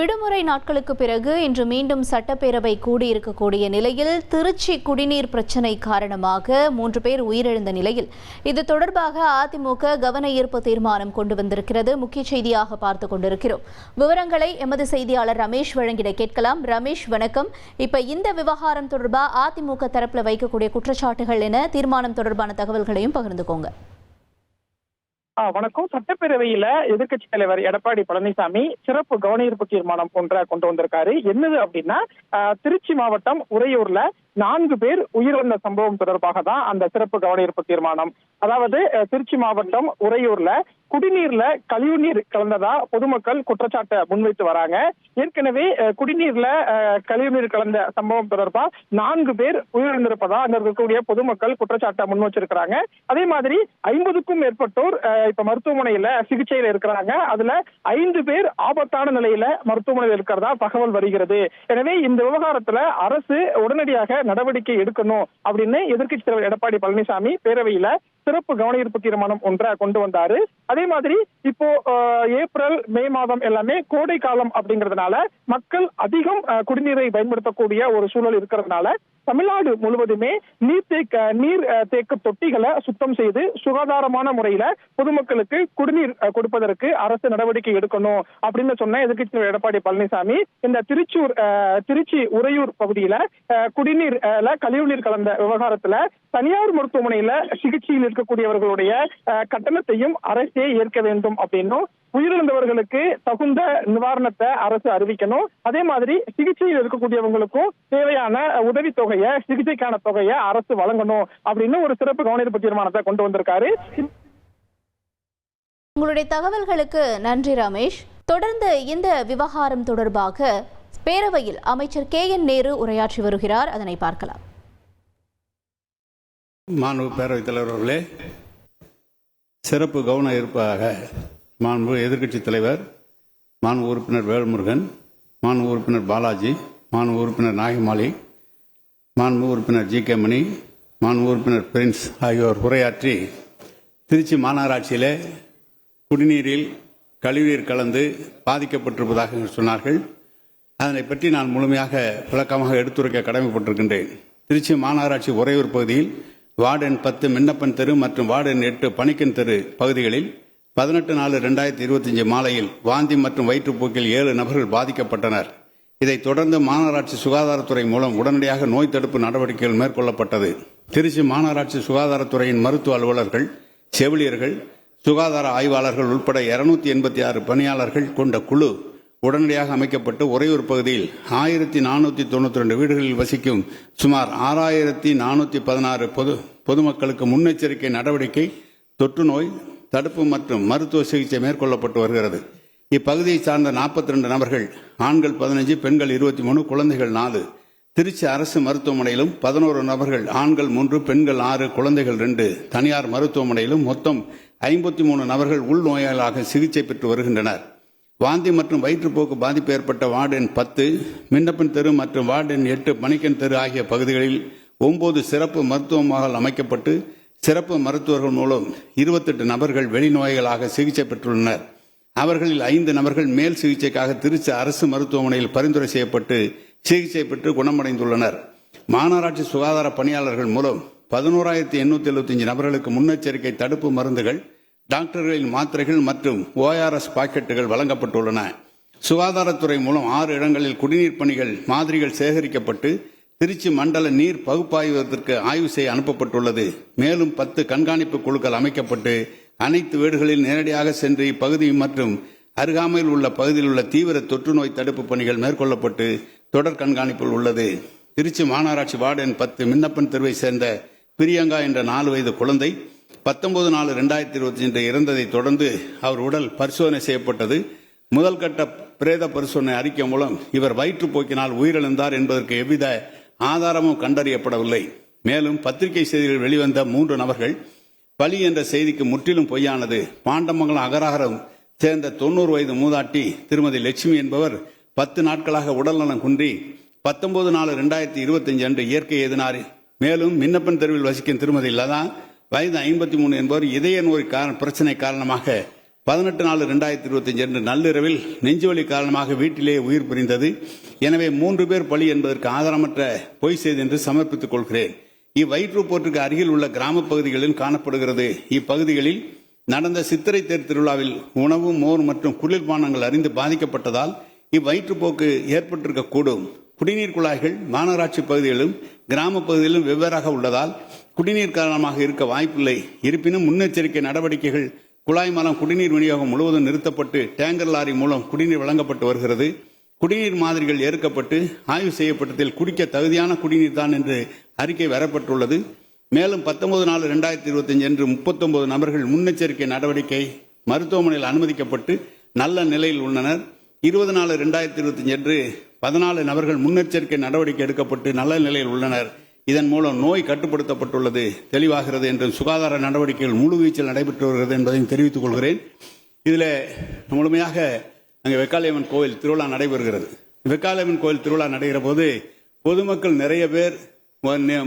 விடுமுறை நாட்களுக்கு பிறகு இன்று மீண்டும் சட்டப்பேரவை கூடியிருக்கக்கூடிய நிலையில் திருச்சி குடிநீர் பிரச்சினை காரணமாக 3 பேர் உயிரிழந்த நிலையில் இது தொடர்பாக அதிமுக கவன ஈர்ப்பு தீர்மானம் கொண்டு வந்திருக்கிறது. முக்கிய செய்தியாக பார்த்துக் கொண்டிருக்கிறோம். விவரங்களை எமது செய்தியாளர் ரமேஷ் வழங்கிட கேட்கலாம். ரமேஷ், வணக்கம். இப்ப இந்த விவகாரம் தொடர்பாக அதிமுக தரப்புல வைக்கக்கூடிய குற்றச்சாட்டுகள் என தீர்மானம் தொடர்பான தகவல்களையும் பகிர்ந்துக்கோங்க. வணக்கம். சட்டப்பேரவையில எதிர்க்கட்சி தலைவர் எடப்பாடி பழனிசாமி சிறப்பு கவனஈர்ப்பு தீர்மானம் ஒன்றை கொண்டு வந்திருக்காரு. என்னது அப்படின்னா, திருச்சி மாவட்டம் உறையூர்ல 4 பேர் உயிரிழந்த சம்பவம் தொடர்பாக தான் அந்த சிறப்பு கவனஈர்ப்பு தீர்மானம். அதாவது திருச்சி மாவட்டம் உறையூர்ல குடிநீர்ல கழிவுநீர் கலந்ததா பொதுமக்கள் குற்றச்சாட்டை முன்வைத்து வராங்க. ஏற்கனவே குடிநீர்ல கழிவுநீர் கலந்த சம்பவம் தொடர்பா 4 பேர் உயிரிழந்திருப்பதா அங்க இருக்கக்கூடிய பொதுமக்கள் குற்றச்சாட்டை முன் வச்சிருக்கிறாங்க. அதே மாதிரி 50க்கும் மேற்பட்டோர் இப்ப மருத்துவமனையில சிகிச்சையில இருக்கிறாங்க. அதுல 5 பேர் ஆபத்தான நிலையில மருத்துவமனையில் இருக்கிறதா தகவல் வருகிறது. எனவே இந்த விவகாரத்துல அரசு உடனடியாக நடவடிக்கை எடுக்கணும் அப்படின்னு எதிர்க்கட்சி தலைவர் எடப்பாடி பழனிசாமி பேரவையில சிறப்பு கவனஈர்ப்பு தீர்மானம் ஒன்றை கொண்டு வந்தாரு. அதே மாதிரி இப்போ ஏப்ரல் மே மாதம் எல்லாமே கோடை காலம் அப்படிங்கிறதுனால மக்கள் அதிகம் குடிநீரை பயன்படுத்தக்கூடிய ஒரு சூழல் இருக்கிறதுனால தமிழ்நாடு முழுவதுமே நீர் தேக்க தொட்டிகளை சுத்தம் செய்து சுகாதாரமான முறையில பொதுமக்களுக்கு குடிநீர் கொடுப்பதற்கு அரசு நடவடிக்கை எடுக்கணும் அப்படின்னு சொன்ன எதிர்க்கட்சி எடப்பாடி பழனிசாமி இந்த திருச்சி உறையூர் பகுதியில குடிநீர்ல கழிவுநீர் கலந்த விவகாரத்துல தனியார் மருத்துவமனையில சிகிச்சையில் இருக்கக்கூடியவர்களுடைய கட்டணத்தையும் அரசே ஏற்க வேண்டும் அப்படின்னும், உயிரிழந்தவர்களுக்கு தகுந்த நிவாரணத்தை அரசு அறிவிக்கணும். அதே மாதிரி சிகிச்சையில் இருக்கக்கூடியவங்களுக்கும் தேவையான உதவித்தொகையை, சிகிச்சைக்கான தொகையை அரசு வழங்கணும் அப்படின்னு ஒரு சிறப்பு கவனஈர்ப்பு தீர்மானத்தை கொண்டு வந்திருக்காரு. உங்களுடைய தகவல்களுக்கு நன்றி ரமேஷ். தொடர்ந்து இந்த விவகாரம் தொடர்பாக பேரவையில் அமைச்சர் KN நேரு உரையாற்றி வருகிறார். அதனை பார்க்கலாம். மாண்பு பேரவைத் தலைவர் அவர்களே, சிறப்பு கவன ஈர்ப்பாக மாண்பு எதிர்க்கட்சித் தலைவர், மாண்பு உறுப்பினர் வேல்முருகன், மாண்பு உறுப்பினர் பாலாஜி, மாண்பு உறுப்பினர் நாகமாலி, மாண்பு உறுப்பினர் GK மணி, மாண்பு உறுப்பினர் பிரின்ஸ் ஆகியோர் உரையாற்றி திருச்சி மாநகராட்சியிலே குடிநீரில் கழிவுநீர் கலந்து பாதிக்கப்பட்டிருப்பதாக சொன்னார்கள். அதனை பற்றி நான் முழுமையாக விளக்கமாக எடுத்துரைக்க கடமைப்பட்டிருக்கின்றேன். திருச்சி மாநகராட்சி உறையூர் பகுதியில் வார்டு எண் 10 மின்னப்பன் தெரு மற்றும் வார்டு எண் 8 பணிக்கன் தெரு பகுதிகளில் 18/4/2025 மாலையில் வாந்தி மற்றும் வயிற்றுப்போக்கில் 7 நபர்கள் பாதிக்கப்பட்டனர். இதைத் தொடர்ந்து மாநகராட்சி சுகாதாரத்துறை மூலம் உடனடியாக நோய் தடுப்பு நடவடிக்கைகள் மேற்கொள்ளப்பட்டது. திருச்சி மாநகராட்சி சுகாதாரத்துறையின் மருத்துவ அலுவலர்கள், செவிலியர்கள், சுகாதார ஆய்வாளர்கள் உட்பட 286 பணியாளர்கள் கொண்ட குழு உடனடியாக அமைக்கப்பட்டு உறையூர் பகுதியில் 1492 வீடுகளில் வசிக்கும் சுமார் 6416 பொதுமக்களுக்கு முன்னெச்சரிக்கை நடவடிக்கை, தொற்று நோய் தடுப்பு மற்றும் மருத்துவ சிகிச்சை மேற்கொள்ளப்பட்டு வருகிறது. இப்பகுதியை சார்ந்த 42 நபர்கள், ஆண்கள் 15, பெண்கள் 23, குழந்தைகள் 4. திருச்சி அரசு மருத்துவமனையிலும் 11 நபர்கள், ஆண்கள் 3, பெண்கள் 6, குழந்தைகள் 2, தனியார் மருத்துவமனையிலும் மொத்தம் 53 நபர்கள் உள்நோயாளாக சிகிச்சை பெற்று வருகின்றனர். வாந்தி மற்றும் வயிற்றுப்போக்கு பாதிப்பு ஏற்பட்ட வார்டு எண் 10 மின்னப்பன் தெரு மற்றும் வார்டு எண் 8 பணிக்கன் தெரு ஆகிய பகுதிகளில் 9 சிறப்பு மருத்துவ முகாம்கள் அமைக்கப்பட்டு சிறப்பு மருத்துவர்கள் மூலம் 28 நபர்கள் வெளிநோய்களாக சிகிச்சை பெற்றுள்ளனர். அவர்களில் 5 நபர்கள் மேல் சிகிச்சைக்காக திருச்சி அரசு மருத்துவமனையில் பரிந்துரை செய்யப்பட்டு சிகிச்சை பெற்று குணமடைந்துள்ளனர். மாநகராட்சி சுகாதார பணியாளர்கள் மூலம் 11,875 நபர்களுக்கு முன்னெச்சரிக்கை தடுப்பு மருந்துகள், டாக்டர்களின் மாத்திரைகள் மற்றும் ORS பாக்கெட்டுகள் வழங்கப்பட்டுள்ளன. சுகாதாரத்துறை மூலம் 6 இடங்களில் குடிநீர் பணிகள் மாதிரிகள் சேகரிக்கப்பட்டு திருச்சி மண்டல நீர் பகுப்பாய்வதற்கு ஆய்வு செய்ய அனுப்பப்பட்டுள்ளது. மேலும் 10 கண்காணிப்பு குழுக்கள் அமைக்கப்பட்டு அனைத்து வீடுகளில் நேரடியாக சென்று இப்பகுதி மற்றும் அருகாமையில் உள்ள பகுதியில் உள்ள தீவிர தொற்று நோய் தடுப்பு பணிகள் மேற்கொள்ளப்பட்டு தொடர் கண்காணிப்பில் உள்ளது. திருச்சி மாநகராட்சி வார்டு எண் 10 மின்னப்பன் தெருவை சேர்ந்த பிரியங்கா என்ற 4 வயது குழந்தை 19/4/2025 இறந்ததை தொடர்ந்து அவர் உடல் பரிசோதனை செய்யப்பட்டது. முதல் கட்ட பிரேத பரிசோதனை அறிக்கை மூலம் இவர் வயிற்றுப்போக்கினால் உயிரிழந்தார் என்பதற்கு எவ்வித ஆதாரமும் கண்டறியப்படவில்லை. மேலும் பத்திரிகை செய்திகள் வெளிவந்த 3 நபர்கள் பலி என்ற செய்திக்கு முற்றிலும் பொய்யானது. பாண்டமங்கலம் அகராகரம் சேர்ந்த 90 வயது மூதாட்டி திருமதி லட்சுமி என்பவர் 10 நாட்களாக உடல்நலம் குன்றி 19/4/2025 அன்று இயற்கை எதினார். மேலும் மின்னப்பன் தெருவில் வசிக்கும் திருமதி லதா வயது 53 என்பவர் இதய நோய் பிரச்சனை காரணமாக 18/4/2025 அன்று நள்ளிரவில் நெஞ்சுவலி காரணமாக வீட்டிலேயே உயிர் பிரிந்தது. எனவே 3 பேர் பலி என்பதற்கு ஆதாரமற்ற பொய் செய்தி என்று சமர்ப்பித்துக் கொள்கிறேன். இவ்வயிற்றுப்போற்றுக்கு அருகில் உள்ள கிராம பகுதிகளில் காணப்படுகிறது. இப்பகுதிகளில் நடந்த சித்திரை தேர் திருவிழாவில் உணவு, மோர் மற்றும் குளிர்பானங்கள் அறிந்து பாதிக்கப்பட்டதால் இவ்வயிற்றுப்போக்கு ஏற்பட்டிருக்கக்கூடும். குடிநீர் குழாய்கள் மாநகராட்சி பகுதிகளிலும் கிராம பகுதிகளிலும் வெவ்வேறாக உள்ளதால் குடிநீர் காரணமாக இருக்க வாய்ப்பில்லை. இருப்பினும் முன்னெச்சரிக்கை நடவடிக்கைகள் குழாய் மூலம் குடிநீர் விநியோகம் முழுவதும் நிறுத்தப்பட்டு டேங்கர் லாரி மூலம் குடிநீர் வழங்கப்பட்டு வருகிறது. குடிநீர் மாதிரிகள் ஏற்கப்பட்டு ஆய்வு செய்யப்பட்டதில் குடிக்க தகுதியான குடிநீர் தான் என்று அறிக்கை வரப்பட்டுள்ளது. மேலும் 19/4/2025 அன்று 39 நபர்கள் முன்னெச்சரிக்கை நடவடிக்கை மருத்துவமனையில் அனுமதிக்கப்பட்டு நல்ல நிலையில் உள்ளனர். 20/4/2025 அன்று 14 நபர்கள் முன்னெச்சரிக்கை நடவடிக்கை எடுக்கப்பட்டு நல்ல நிலையில் உள்ளனர். இதன் மூலம் நோய் கட்டுப்படுத்தப்பட்டுள்ளது தெளிவாகிறது என்றும் சுகாதார நடவடிக்கைகள் முழுவீச்சில் நடைபெற்று வருகிறது என்பதையும் தெரிவித்துக் கொள்கிறேன். இதில் முழுமையாக அங்கே வெக்காளியம்மன் கோவில் திருவிழா நடைபெறுகிறது. வெக்காளியம்மன் கோவில் திருவிழா நடைகிற போது பொதுமக்கள் நிறைய பேர்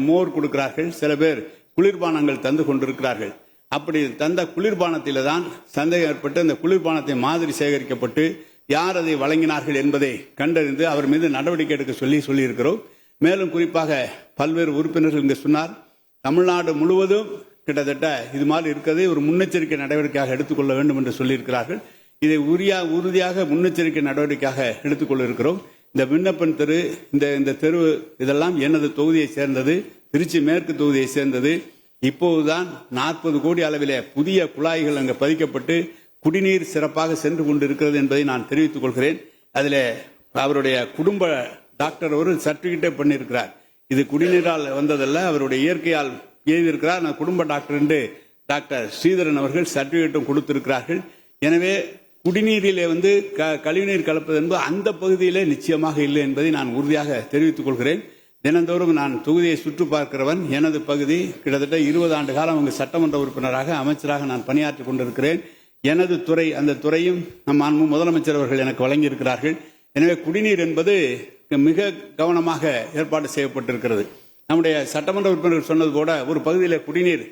மோர் கொடுக்கிறார்கள், சில பேர் குளிர்பானங்கள் தந்து கொண்டிருக்கிறார்கள். அப்படி தந்த குளிர்பானத்தில தான் சந்தேகம் ஏற்பட்டு அந்த குளிர்பானத்தை மாதிரி சேகரிக்கப்பட்டு யார் அதை வழங்கினார்கள் என்பதை கண்டறிந்து அவர் மீது நடவடிக்கை எடுக்க சொல்லியிருக்கிறோம். மேலும் குறிப்பாக பல்வேறு உறுப்பினர்கள் இங்கு சொன்னார், தமிழ்நாடு முழுவதும் கிட்டத்தட்ட இது மாதிரி இருக்கிறதை ஒரு முன்னெச்சரிக்கை நடவடிக்கையாக எடுத்துக்கொள்ள வேண்டும் என்று சொல்லியிருக்கிறார்கள். இதை உறுதியாக முன்னெச்சரிக்கை நடவடிக்கையாக எடுத்துக்கொள்ள இருக்கிறோம். இந்த விண்ணப்பன் தெரு, இந்த தெரு இதெல்லாம் எனது தொகுதியை சேர்ந்தது, திருச்சி மேற்கு தொகுதியை சேர்ந்தது. இப்போதுதான் 40 கோடி அளவிலே புதிய குழாய்கள் அங்கு பதிக்கப்பட்டு குடிநீர் சிறப்பாக சென்று கொண்டிருக்கிறது என்பதை நான் தெரிவித்துக் கொள்கிறேன். அதில் அவருடைய குடும்ப டாக்டர் ஒரு சர்டிபிகேட்டே பண்ணியிருக்கிறார். இது குடிநீரால் வந்ததல்ல, அவருடைய இயற்கையால் எழுதியிருக்கிறார். நான் குடும்ப டாக்டர் என்று டாக்டர் ஸ்ரீதரன் அவர்கள் சர்டிபிகேட்டும் கொடுத்திருக்கிறார்கள். எனவே குடிநீரிலே கழிவுநீர் கலப்பது என்பது அந்த பகுதியிலே நிச்சயமாக இல்லை என்பதை நான் உறுதியாக தெரிவித்துக் கொள்கிறேன். தினந்தோறும் நான் தொகுதியை சுற்று பார்க்கிறவன். எனது பகுதி கிட்டத்தட்ட 20 ஆண்டு காலம் அங்கு சட்டமன்ற உறுப்பினராக, அமைச்சராக நான் பணியாற்றிக் கொண்டிருக்கிறேன். எனது துறை, அந்த துறையும் நம் முதலமைச்சர் அவர்கள் எனக்கு வழங்கியிருக்கிறார்கள். எனவே குடிநீர் என்பது மிக கவனமாக ஏற்பாடு செய்யப்பட்டிருக்கிறது. நம்முடைய சட்டமன்ற உறுப்பினர்கள் சொன்னது போல ஒரு பகுதியில் குடிநீர்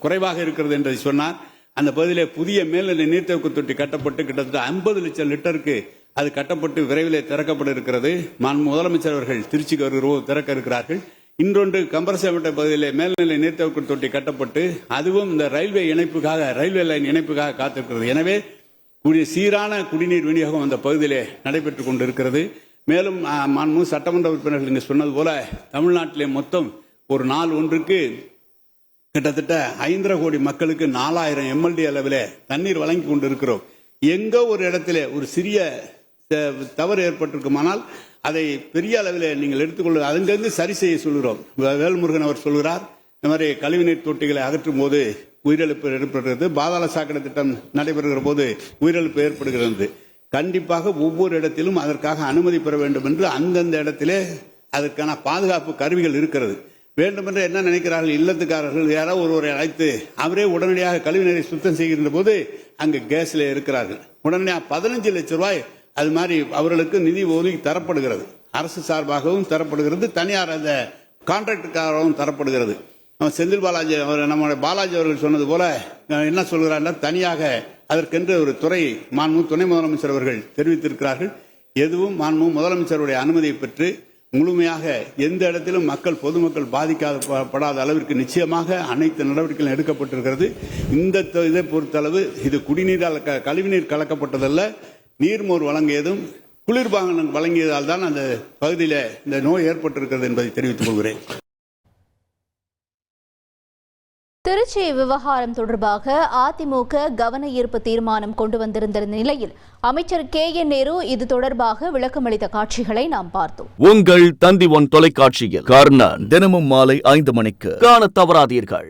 குறைவாக இருக்கிறது என்று சொன்னார். அந்த பகுதியிலே புதிய மேல்நிலை நீர்த்தேக்க தொட்டி கட்டப்பட்டு கிட்டத்தட்ட 50 லட்சம் லிட்டருக்கு அது கட்டப்பட்டு விரைவிலே திறக்கப்பட இருக்கிறது. முதலமைச்சர் அவர்கள் திருச்சிக்கு வருகிறோம் திறக்க இருக்கிறார்கள். இன்னொன்று கம்பரசேமட்டை பகுதியிலே மேல்நிலை நீர்த்தேக்க தொட்டி கட்டப்பட்டு அதுவும் இந்த ரயில்வே லைன் இணைப்புக்காக காத்திருக்கிறது. எனவே சீரான குடிநீர் விநியோகம் அந்த பகுதியிலே நடைபெற்றுக் கொண்டிருக்கிறது. மேலும் சட்டமன்ற உறுப்பினர்கள் இங்கு சொன்னது போல தமிழ்நாட்டிலே மொத்தம் ஒரு நாள் ஒன்றுக்கு கிட்டத்தட்ட 5.5 கோடி மக்களுக்கு 4000 MLD அளவில் தண்ணீர் வழங்கி கொண்டிருக்கிறோம். எங்கோ ஒரு இடத்திலே ஒரு சிறிய தவறு ஏற்பட்டிருக்குமானால் அதை பெரிய அளவில் நீங்கள் எடுத்துக்கொள்ள அங்கிருந்து சரி செய்ய சொல்கிறோம். வேல்முருகன் அவர் சொல்கிறார், இந்த மாதிரி கழிவுநீர் தொட்டிகளை அகற்றும் போது உயிரிழப்பு ஏற்படுகிறது, பாதாள சாக்கடை திட்டம் நடைபெறுகிற போது உயிரிழப்பு ஏற்படுகிறது. கண்டிப்பாக ஒவ்வொரு இடத்திலும் அதற்காக அனுமதி பெற வேண்டும் என்று அந்தந்த இடத்திலே அதற்கான பாதுகாப்பு கருவிகள் இருக்கிறது. வேண்டுமென்று என்ன நினைக்கிறார்கள், இல்லத்துக்காரர்கள் யாராவது ஒருவரை அழைத்து அவரே உடனடியாக கழிவுநீரை சுத்தம் செய்கின்ற போது அங்கு கேஸ்ல இருக்கிறார்கள். உடனடியாக 15 லட்சம் ரூபாய் அது மாதிரி அவர்களுக்கு நிதி ஒதுக்கி தரப்படுகிறது. அரசு சார்பாகவும் தரப்படுகிறது, தனியார் அந்த கான்ட்ராக்டுக்காகவும் தரப்படுகிறது. செந்தில் பாலாஜி நம்முடைய பாலாஜி அவர்கள் சொன்னது போல என்ன சொல்கிறார்கள், தனியாக அதற்கென்று ஒரு துறை துணை முதலமைச்சர் அவர்கள் தெரிவித்திருக்கிறார்கள். எதுவும் முதலமைச்சருடைய அனுமதியை பெற்று முழுமையாக எந்த இடத்திலும் பொதுமக்கள் பாதிக்கப்படாத அளவிற்கு நிச்சயமாக அனைத்து நடவடிக்கைகளும் எடுக்கப்பட்டிருக்கிறது. இந்த இதை பொறுத்தளவு இது குடிநீரால் கழிவுநீர் கலக்கப்பட்டதல்ல, நீர்மோர் வழங்கியதும் குளிர்பானம் வழங்கியதால் தான் அந்த பகுதியில் இந்த நோய் ஏற்பட்டிருக்கிறது என்பதை தெரிவித்துக் கொள்கிறேன். திருச்சி விவகாரம் தொடர்பாக அதிமுக கவன ஈர்ப்பு தீர்மானம் கொண்டு வந்திருந்த நிலையில் அமைச்சர் KN நேரு இது தொடர்பாக விளக்கமளித்த காட்சிகளை நாம் பார்த்தோம். உங்கள் தந்தி ஒன் தொலைக்காட்சியில் கர்ணன் தினமும் மாலை 5 மணிக்கு காண தவறாதீர்கள்.